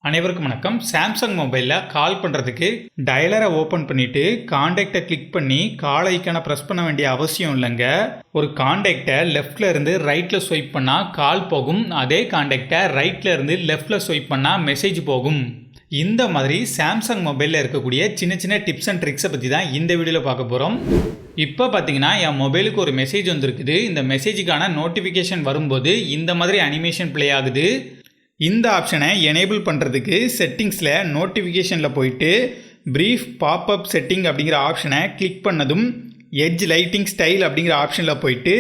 அனைவருக்கும் வணக்கம். சாம்சங் மொபைலில் கால் பண்ணுறதுக்கு டயலரை ஓப்பன் பண்ணிவிட்டு காண்டாக்டை கிளிக் பண்ணி கால் ஐக்கானை ப்ரெஸ் பண்ண வேண்டிய அவசியம் இல்லைங்க. ஒரு காண்டாக்டை லெஃப்டில் இருந்து ரைட்டில் ஸ்வைப் பண்ணால் கால் போகும். அதே காண்டாக்டை ரைட்டில் இருந்து லெஃப்டில் ஸ்வைப் பண்ணால் மெசேஜ் போகும். இந்த மாதிரி சாம்சங் மொபைலில் இருக்கக்கூடிய சின்ன சின்ன டிப்ஸ் அண்ட் ட்ரிக்ஸை பற்றி தான் இந்த வீடியோவில் பார்க்க போகிறோம். இப்போ பார்த்தீங்கன்னா என் மொபைலுக்கு ஒரு மெசேஜ் வந்திருக்குது. இந்த மெசேஜுக்கான நோட்டிஃபிகேஷன் வரும்போது இந்த மாதிரி அனிமேஷன் ப்ளே ஆகுது. இந்த ஆப்ஷனை எனேபிள் பண்ணுறதுக்கு செட்டிங்ஸில் நோட்டிஃபிகேஷனில் போயிட்டு ப்ரீஃப் பாப்அப் செட்டிங் அப்படிங்கிற ஆப்ஷனை கிளிக் பண்ணதும் எட்ஜ் லைட்டிங் ஸ்டைல் அப்படிங்கிற ஆப்ஷனில் போயிட்டு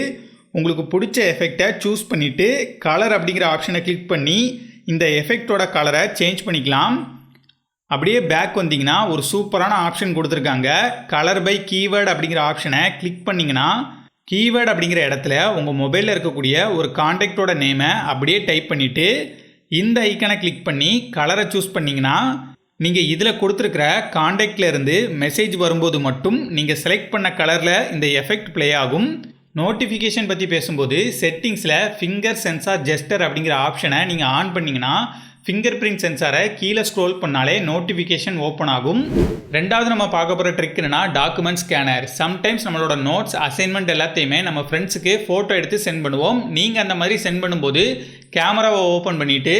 உங்களுக்கு பிடிச்ச எஃபெக்டை சூஸ் பண்ணிவிட்டு கலர் அப்படிங்கிற ஆப்ஷனை கிளிக் பண்ணி இந்த எஃபெக்டோட கலரை சேஞ்ச் பண்ணிக்கலாம். அப்படியே பேக் வந்தீங்கன்னா ஒரு சூப்பரான ஆப்ஷன் கொடுத்துருக்காங்க. கலர் பை கீவேர்டு அப்படிங்கிற ஆப்ஷனை கிளிக் பண்ணிங்கன்னா கீவேர்டு அப்படிங்கிற இடத்துல உங்கள் மொபைலில் இருக்கக்கூடிய ஒரு காண்டாக்டோட நேமை அப்படியே டைப் பண்ணிவிட்டு இந்த ஐக்கனை கிளிக் பண்ணி கலரை சூஸ் பண்ணிங்கன்னா நீங்கள் இதில் கொடுத்துருக்கிற காண்டாக்டில் இருந்து மெசேஜ் வரும்போது மட்டும் நீங்கள் செலக்ட் பண்ண கலரில் இந்த எஃபெக்ட் ப்ளே ஆகும். நோட்டிஃபிகேஷன் பற்றி பேசும்போது செட்டிங்ஸில் ஃபிங்கர் சென்சார் ஜெஸ்டர் அப்படிங்கிற ஆப்ஷனை நீங்கள் ஆன் பண்ணிங்கன்னா ஃபிங்கர் பிரிண்ட் சென்சாரை கீழே ஸ்க்ரோல் பண்ணாலே நோட்டிஃபிகேஷன் ஓப்பன் ஆகும். ரெண்டாவது நம்ம பார்க்க போகிற ட்ரிக் என்னன்னா டாக்குமெண்ட் ஸ்கேனர். சம்டைம்ஸ் நம்மளோட நோட்ஸ் அசைன்மெண்ட் எல்லாத்தையுமே நம்ம ஃப்ரெண்ட்ஸுக்கு ஃபோட்டோ எடுத்து சென்ட் பண்ணுவோம். நீங்கள் அந்த மாதிரி சென்ட் பண்ணும்போது கேமராவை ஓப்பன் பண்ணிவிட்டு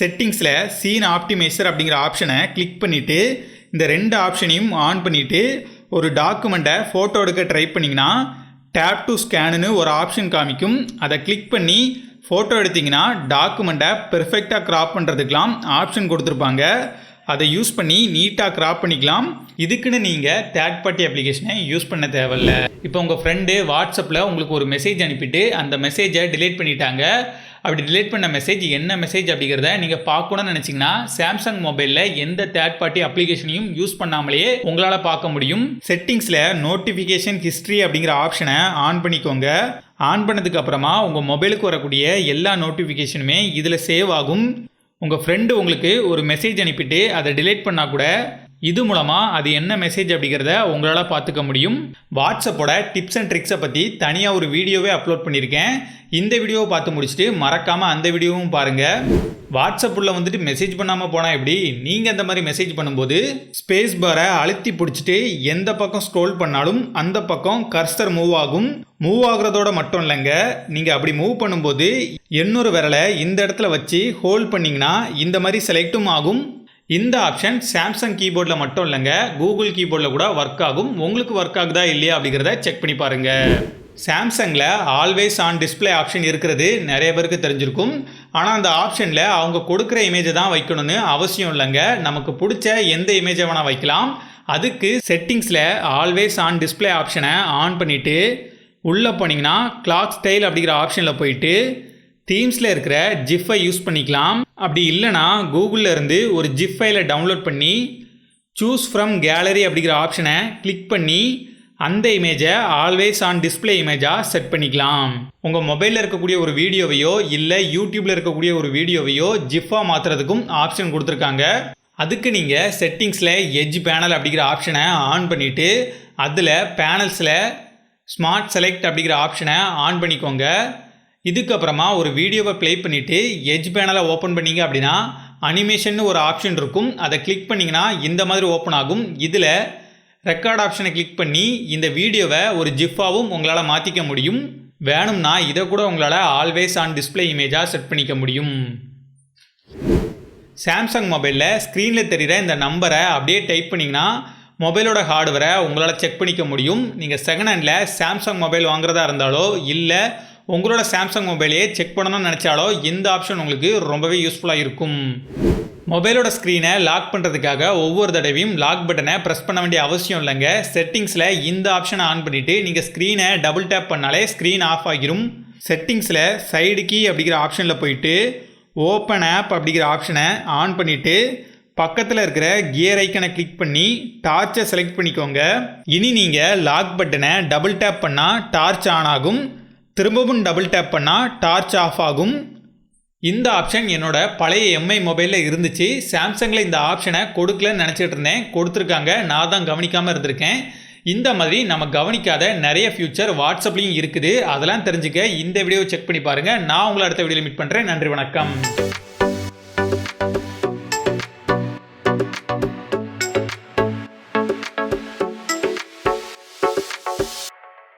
செட்டிங்ஸில் சீன் ஆப்டிமைசர் அப்படிங்கிற ஆப்ஷனை கிளிக் பண்ணிவிட்டு இந்த ரெண்டு ஆப்ஷனையும் ஆன் பண்ணிவிட்டு ஒரு டாக்குமெண்ட்டை ஃபோட்டோ எடுக்க ட்ரை பண்ணிங்கன்னா டேப் டு ஸ்கேனுன்னு ஒரு ஆப்ஷன் காமிக்கும். அதை கிளிக் பண்ணி ஃபோட்டோ எடுத்திங்கன்னா டாக்குமெண்ட்டை பெர்ஃபெக்டாக க்ராப் பண்ணுறதுக்கெலாம் ஆப்ஷன் கொடுத்துருப்பாங்க. அதை யூஸ் பண்ணி நீட்டாக க்ராப் பண்ணிக்கலாம். இதுக்குன்னு நீங்கள் தேர்ட் பார்ட்டி அப்ளிகேஷனை யூஸ் பண்ண தேவையில்ல. இப்போ உங்கள் ஃப்ரெண்டு வாட்ஸ்அப்பில் உங்களுக்கு ஒரு மெசேஜ் அனுப்பிட்டு அந்த மெசேஜை டிலீட் பண்ணிட்டாங்க. அப்படி டிலீட் பண்ண மெசேஜ் என்ன மெசேஜ் அப்படிங்கிறத நீங்கள் பார்க்கணும்னு நினச்சிங்கன்னா சாம்சங் மொபைலில் எந்த தேர்ட் பார்ட்டி அப்ளிகேஷனையும் யூஸ் பண்ணாமலேயே உங்களால் பார்க்க முடியும். செட்டிங்ஸில் நோட்டிஃபிகேஷன் ஹிஸ்ட்ரி அப்படிங்கிற ஆப்ஷனை ஆன் பண்ணிக்கோங்க. ஆன் பண்ணதுக்கு அப்புறமா உங்கள் மொபைலுக்கு வரக்கூடிய எல்லா நோட்டிஃபிகேஷனுமே இதில் சேவ் ஆகும். உங்கள் ஃப்ரெண்டு உங்களுக்கு ஒரு மெசேஜ் அனுப்பிட்டு அதை டிலீட் பண்ணால் கூட இது மூலமாக அது என்ன மெசேஜ் அப்படிங்கிறத உங்களால் பார்த்துக்க முடியும். வாட்ஸ்அப்போட டிப்ஸ் அண்ட் ட்ரிக்ஸை பற்றி தனியாக ஒரு வீடியோவே அப்லோட் பண்ணியிருக்கேன். இந்த வீடியோவை பார்த்து முடிச்சுட்டு மறக்காமல் அந்த வீடியோவும் பாருங்கள். வாட்ஸ்அப்பில் வந்துட்டு மெசேஜ் பண்ணாமல் போனால் எப்படி? நீங்கள் அந்த மாதிரி மெசேஜ் பண்ணும்போது ஸ்பேஸ் பாரை அழுத்தி பிடிச்சிட்டு எந்த பக்கம் ஸ்க்ரோல் பண்ணாலும் அந்த பக்கம் கர்சர் மூவ் ஆகும். மூவ் ஆகுறதோட மட்டும் இல்லைங்க, நீங்கள் அப்படி மூவ் பண்ணும்போது இன்னொரு விரலை இந்த இடத்துல வச்சு ஹோல்ட் பண்ணிங்கன்னா இந்த மாதிரி செலக்டும் ஆகும். இந்த ஆப்ஷன் சாம்சங் கீபோர்டில் மட்டும் இல்லைங்க, கூகுள் கீபோர்டில் கூட ஒர்க் ஆகும். உங்களுக்கு ஒர்க் ஆகுதா இல்லையா அப்படிங்கிறத செக் பண்ணி பாருங்கள். சாம்சங்கில் ஆல்வேஸ் ஆன் டிஸ்பிளே ஆப்ஷன் இருக்கிறது நிறைய பேருக்கு தெரிஞ்சிருக்கும். ஆனால் அந்த ஆப்ஷனில் அவங்க கொடுக்குற இமேஜை தான் வைக்கணும்னு அவசியம் இல்லைங்க. நமக்கு பிடிச்ச எந்த இமேஜை வேணால் வைக்கலாம். அதுக்கு செட்டிங்ஸில் ஆல்வேஸ் ஆன் டிஸ்பிளே ஆப்ஷனை ஆன் பண்ணிவிட்டு உள்ளே போனீங்கன்னா கிளாக் ஸ்டைல் அப்படிங்கிற ஆப்ஷனில் போயிட்டு தீம்ஸில் இருக்கிற ஜிஃபை யூஸ் பண்ணிக்கலாம். அப்படி இல்லைனா கூகுளில் இருந்து ஒரு ஜிஃப் ஃபைலை டவுன்லோட் பண்ணி சூஸ் ஃப்ரம் கேலரி அப்படிங்கிற ஆப்ஷனை கிளிக் பண்ணி அந்த இமேஜை ஆல்வேஸ் ஆன் டிஸ்பிளே இமேஜாக செட் பண்ணிக்கலாம். உங்கள் மொபைலில் இருக்கக்கூடிய ஒரு வீடியோவையோ இல்லை யூடியூப்பில் இருக்கக்கூடிய ஒரு வீடியோவையோ ஜிஃபாக மாற்றுறதுக்கும் ஆப்ஷன் கொடுத்துருக்காங்க. அதுக்கு நீங்கள் செட்டிங்ஸில் எட்ஜ் பேனல் அப்படிங்கிற ஆப்ஷனை ஆன் பண்ணிவிட்டு அதில் பேனல்ஸில் ஸ்மார்ட் செலக்ட் அப்படிங்கிற ஆப்ஷனை ஆன் பண்ணிக்கோங்க. இதுக்கப்புறமா ஒரு வீடியோவை ப்ளே பண்ணிவிட்டு எட்ஜ் பேனலை ஓப்பன் பண்ணிங்க அப்படின்னா அனிமேஷன் ஒரு ஆப்ஷன் இருக்கும். அதை கிளிக் பண்ணிங்கன்னா இந்த மாதிரி ஓப்பன் ஆகும். இதில் ரெக்கார்ட் ஆப்ஷனை கிளிக் பண்ணி இந்த வீடியோவை ஒரு ஜிஃபாவும் உங்களால் மாற்றிக்க முடியும். வேணும்னா இதை கூட உங்களால் ஆல்வேஸ் ஆன் டிஸ்பிளே இமேஜாக செட் பண்ணிக்க முடியும். சாம்சங் மொபைலில் ஸ்க்ரீனில் தெரிகிற இந்த நம்பரை அப்படியே டைப் பண்ணிங்கன்னா மொபைலோட ஹார்ட்வேரை உங்களால் செக் பண்ணிக்க முடியும். நீங்கள் செகண்ட் ஹேண்டில் சாம்சங் மொபைல் வாங்குறதா இருந்தாலோ இல்லை உங்களோட சாம்சங் மொபைலையே செக் பண்ணணும்னு நினச்சாலோ இந்த ஆப்ஷன் உங்களுக்கு ரொம்பவே யூஸ்ஃபுல்லாக இருக்கும். மொபைலோட ஸ்க்ரீனை லாக் பண்ணுறதுக்காக ஒவ்வொரு தடவையும் லாக் பட்டனை ப்ரெஸ் பண்ண வேண்டிய அவசியம் இல்லைங்க. செட்டிங்ஸில் இந்த ஆப்ஷனை ஆன் பண்ணிவிட்டு நீங்கள் ஸ்க்ரீனை டபுள் டேப் பண்ணாலே ஸ்க்ரீன் ஆஃப் ஆகிரும். செட்டிங்ஸில் சைடு கீ அப்படிங்கிற ஆப்ஷனில் போயிட்டு ஓப்பன் ஆப் அப்படிங்கிற ஆப்ஷனை ஆன் பண்ணிவிட்டு பக்கத்தில் இருக்கிற கியர் ஐக்கனை கிளிக் பண்ணி டார்ச்சை செலக்ட் பண்ணிக்கோங்க. இனி நீங்கள் லாக் பட்டனை டபுள் டேப் பண்ணால் டார்ச் ஆன் ஆகும். திரும்பவும் டபுள் டேப் பண்ணால் டார்ச் ஆஃப் ஆகும். இந்த ஆப்ஷன் என்னோட பழைய எம்ஐ மொபைலில் இருந்துச்சு. சாம்சங்கில் இந்த ஆப்ஷனை கொடுக்கலன்னு நினச்சிட்டு இருந்தேன். கொடுத்துருக்காங்க, நான் தான் கவனிக்காமல் இருந்திருக்கேன். இந்த மாதிரி நம்ம கவனிக்காத நிறைய ஃபியூச்சர் வாட்ஸ்அப்லேயும் இருக்குது. அதெல்லாம் தெரிஞ்சுக்க இந்த வீடியோவை செக் பண்ணி பாருங்கள். நான் உங்களை அடுத்த வீடியோவில் மீட் பண்ணுறேன். நன்றி, வணக்கம்.